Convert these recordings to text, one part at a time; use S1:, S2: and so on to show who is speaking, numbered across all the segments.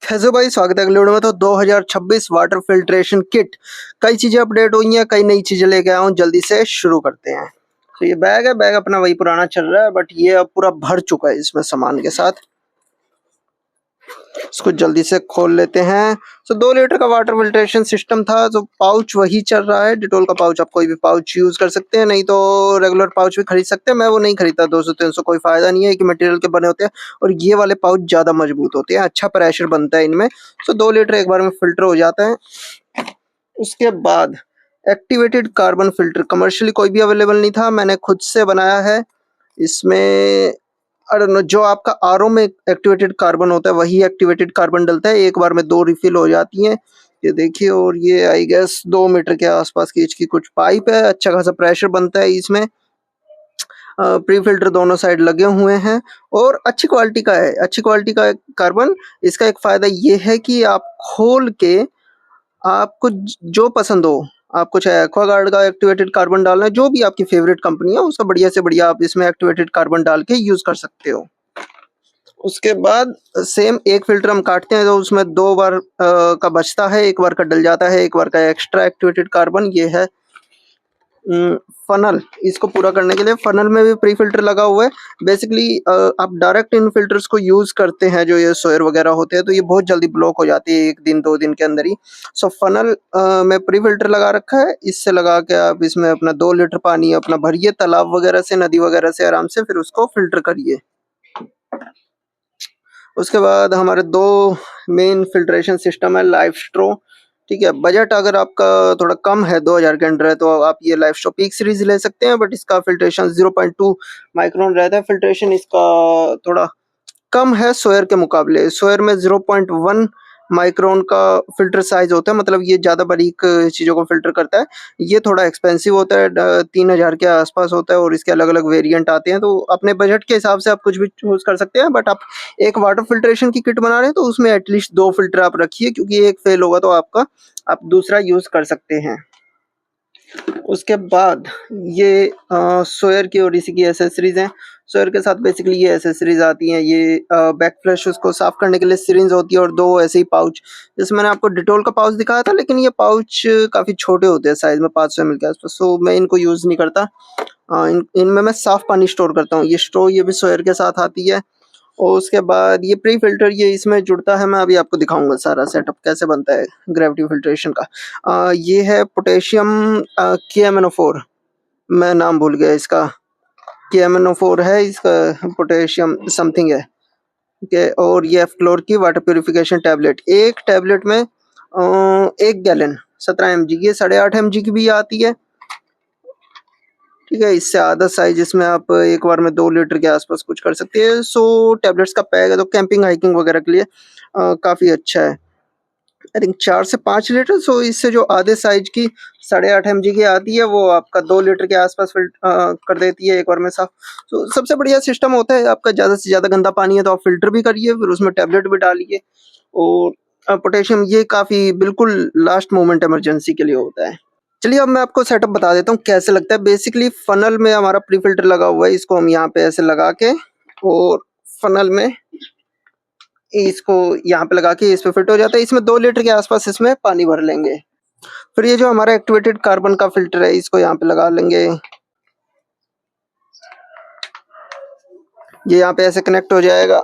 S1: कैसे हो भाई? स्वागत है अगले वीडियो में। तो 2026 वाटर फिल्ट्रेशन किट, कई चीजें अपडेट हुई हैं, कई नई चीजें लेके आया हूँ। जल्दी से शुरू करते हैं। तो ये बैग है, बैग अपना वही पुराना चल रहा है, बट ये अब पूरा भर चुका है इसमें सामान के साथ। इसको जल्दी से खोल लेते हैं। तो 2 लीटर का वाटर फिल्ट्रेशन सिस्टम था। तो पाउच वही चल रहा है, डिटोल का पाउच। आप कोई भी पाउच यूज कर सकते हैं, नहीं तो रेगुलर पाउच भी खरीद सकते हैं। मैं वो नहीं खरीदता, 200-300 कोई फायदा नहीं है, कि मटेरियल के बने होते हैं और ये वाले पाउच ज्यादा मजबूत होते हैं, अच्छा प्रेशर बनता है इनमें। तो 2 लीटर एक बार में फिल्टर हो जाता है। उसके बाद एक्टिवेटेड कार्बन फिल्टर कमर्शियली कोई भी अवेलेबल नहीं था, मैंने खुद से बनाया है। इसमें जो आपका आरओ में एक्टिवेटेड कार्बन होता है वही एक्टिवेटेड कार्बन डलता है। एक बार में 2 रिफिल हो जाती हैं, ये देखिए। और ये आई गेस 2 मीटर के आसपास की इसकी कुछ पाइप है। अच्छा खासा प्रेशर बनता है इसमें। प्री फिल्टर दोनों साइड लगे हुए हैं और अच्छी क्वालिटी का है, अच्छी क्वालिटी का कार्बन। इसका एक फायदा ये है कि आप खोल के आपको जो पसंद हो, आपको चाहे एक्वागार्ड का एक्टिवेटेड कार्बन डालना है, जो भी आपकी फेवरेट कंपनी है उसका बढ़िया से बढ़िया आप इसमें एक्टिवेटेड कार्बन डाल के यूज कर सकते हो। उसके बाद सेम एक फिल्टर हम काटते हैं तो उसमें 2 बार का बचता है, एक बार का डल जाता है, एक बार का एक्स्ट्रा एक्टिवेटेड कार्बन। ये है फनल। इसको पूरा करने के लिए फनल में भी प्री फिल्टर लगा हुआ है। बेसिकली आप डायरेक्ट इन फिल्टर्स को यूज करते हैं, जो ये सोयर वगैरह होते हैं, तो ये बहुत जल्दी ब्लॉक हो जाती है 1 दिन 2 दिन के अंदर ही। सो फनल में प्री फिल्टर लगा रखा है। इससे लगा के आप इसमें अपना 2 लीटर पानी अपना भरिए, तालाब वगैरह से, नदी वगैरह से आराम से, फिर उसको फिल्टर करिए। उसके बाद हमारे 2 मेन फिल्ट्रेशन सिस्टम है। लाइफ स्ट्रो, ठीक है। बजट अगर आपका थोड़ा कम है, 2000 के अंडर है, तो आप ये लाइफ स्ट्रो पीक सीरीज ले सकते हैं। बट इसका फिल्ट्रेशन 0.2 माइक्रोन रहता है। फिल्ट्रेशन इसका थोड़ा कम है सोयर के मुकाबले। सोयर में 0.1 माइक्रोन का फिल्टर साइज होता है, मतलब ये ज़्यादा बारीक चीज़ों को फिल्टर करता है। ये थोड़ा एक्सपेंसिव होता है, 3000 के आसपास होता है और इसके अलग अलग वेरिएंट आते हैं। तो अपने बजट के हिसाब से आप कुछ भी चूज कर सकते हैं। बट आप एक वाटर फिल्ट्रेशन की किट बना रहे हैं तो उसमें एटलीस्ट 2 फिल्टर आप रखिए, क्योंकि एक फेल होगा तो आपका आप दूसरा यूज कर सकते हैं। उसके बाद ये सोयर की और इसी की एसेसरीज हैं। सोयर के साथ बेसिकली ये एसेसरीज आती हैं। ये बैक फ्लश उसको साफ करने के लिए सिरिंज होती है और 2 ऐसे ही पाउच। जैसे मैंने आपको डिटोल का पाउच दिखाया था, लेकिन ये पाउच काफ़ी छोटे होते हैं साइज में, 500 ml के आसपास। सो मैं इनको यूज़ नहीं करता। इनमें मैं साफ पानी स्टोर करता हूँ। ये स्ट्रो ये भी सोयर के साथ आती है। और उसके बाद ये प्री फिल्टर ये इसमें जुड़ता है। मैं अभी आपको दिखाऊंगा सारा सेटअप कैसे बनता है ग्रेविटी फिल्ट्रेशन का। ये है पोटेशियम KMnO4, मैं नाम भूल गया इसका। KMnO4 है इसका, पोटेशियम समथिंग है, ठीक है। और ये फ्लोर की वाटर प्यूरिफिकेशन टैबलेट, एक टैबलेट में 1 गैलन 17 mg, ये 8.5 mg की भी आती है, ठीक है। इससे आधा साइज इसमें आप एक बार में 2 लीटर के आसपास कुछ कर सकते हैं। सो टैबलेट्स का पैक है, तो कैंपिंग हाइकिंग वगैरह के लिए काफ़ी अच्छा है। आई थिंक 4 से 5 लीटर। सो इससे जो आधे साइज की 8.5 mg की आती है, वो आपका 2 लीटर के आसपास कर देती है एक बार में साफ। तो सबसे बढ़िया सिस्टम होता है, आपका ज़्यादा से ज़्यादा गंदा पानी है तो आप फिल्टर भी करिए, फिर उसमें टैबलेट भी डालिए। और पोटेशियम ये काफ़ी बिल्कुल लास्ट मोमेंट इमरजेंसी के लिए होता है। चलिए अब मैं आपको सेटअप बता देता हूँ कैसे लगता है। बेसिकली फनल में हमारा प्री फिल्टर लगा हुआ है, इसको हम यहाँ पे ऐसे लगा के, और फनल में इसको यहाँ पे लगा के इस पे फिट हो जाता है। इसमें 2 लीटर के आसपास इसमें पानी भर लेंगे। फिर ये जो हमारा एक्टिवेटेड कार्बन का फिल्टर है, इसको यहाँ पे लगा लेंगे। ये यहाँ पे ऐसे कनेक्ट हो जाएगा।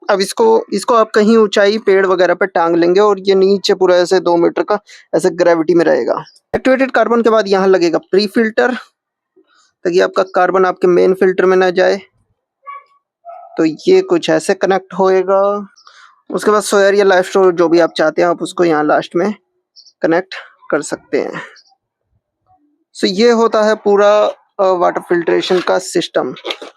S1: अब इसको आप कहीं ऊंचाई पेड़ वगैरह पे टांग लेंगे और ये नीचे पूरा ऐसे 2 मीटर का ऐसे ग्रेविटी में रहेगा। एक्टिवेटेड कार्बन के बाद यहाँ लगेगा प्री फिल्टर, ताकि आपका कार्बन आपके मेन फिल्टर में ना जाए। तो ये कुछ ऐसे कनेक्ट होएगा। उसके बाद सोयर या लाइफ स्टोर जो भी आप चाहते हैं, आप उसको यहाँ लास्ट में कनेक्ट कर सकते हैं। सो ये होता है पूरा वाटर फिल्ट्रेशन का सिस्टम।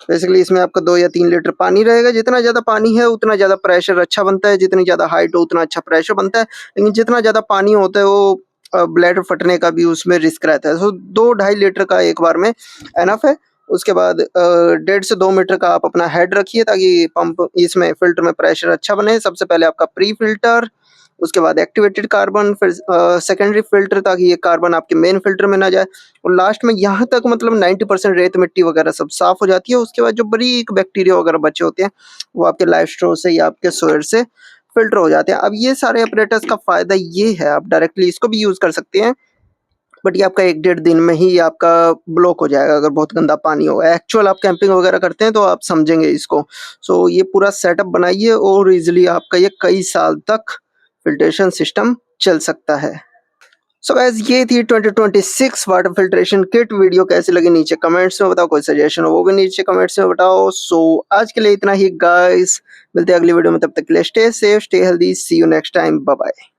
S1: बेसिकली इसमें आपका 2 या 3 लीटर पानी रहेगा। जितना ज़्यादा पानी है उतना ज़्यादा प्रेशर अच्छा बनता है, जितनी ज़्यादा हाइट हो उतना अच्छा प्रेशर बनता है। लेकिन जितना ज़्यादा पानी होता है वो ब्लैडर फटने का भी उसमें रिस्क रहता है। सो 2-2.5 लीटर का एक बार में एनफ है। उसके बाद 1.5 से 2 मीटर का आप अपना हेड रखिए, ताकि पंप इसमें फिल्टर में प्रेशर अच्छा बने। सबसे पहले आपका प्री फिल्टर, उसके बाद एक्टिवेटेड कार्बन, फिर सेकेंडरी फिल्टर, ताकि ये कार्बन आपके मेन फिल्टर में ना जाए। और लास्ट में यहाँ तक मतलब 90% रेत मिट्टी वगैरह सब साफ हो जाती है। उसके बाद जो बारीक बैक्टीरिया वगैरह बचे होते हैं वो आपके लाइफ स्ट्रो से या आपके सोयर से फ़िल्टर हो जाते हैं। अब ये सारे ऑपरेटर्स का फ़ायदा ये है, आप डायरेक्टली इसको भी यूज़ कर सकते हैं, बट ये आपका 1 डेढ़ दिन में ही आपका ब्लॉक हो जाएगा अगर बहुत गंदा पानी होगा। एक्चुअल आप कैंपिंग वगैरह करते हैं तो आप समझेंगे इसको। सो ये पूरा सेटअप बनाइए और ईज़िली आपका ये कई साल तक फ़िल्ट्रेशन सिस्टम चल सकता है। सो गाइस ये थी 2026 वाटर फ़िल्ट्रेशन किट। वीडियो कैसी लगी नीचे कमेंट्स में बताओ, कोई सजेशन हो वो भी नीचे कमेंट्स में बताओ। सो आज के लिए इतना ही गाइस, मिलते हैं अगली वीडियो में, तब तक के लिए stay safe, stay healthy, see you next time, bye bye.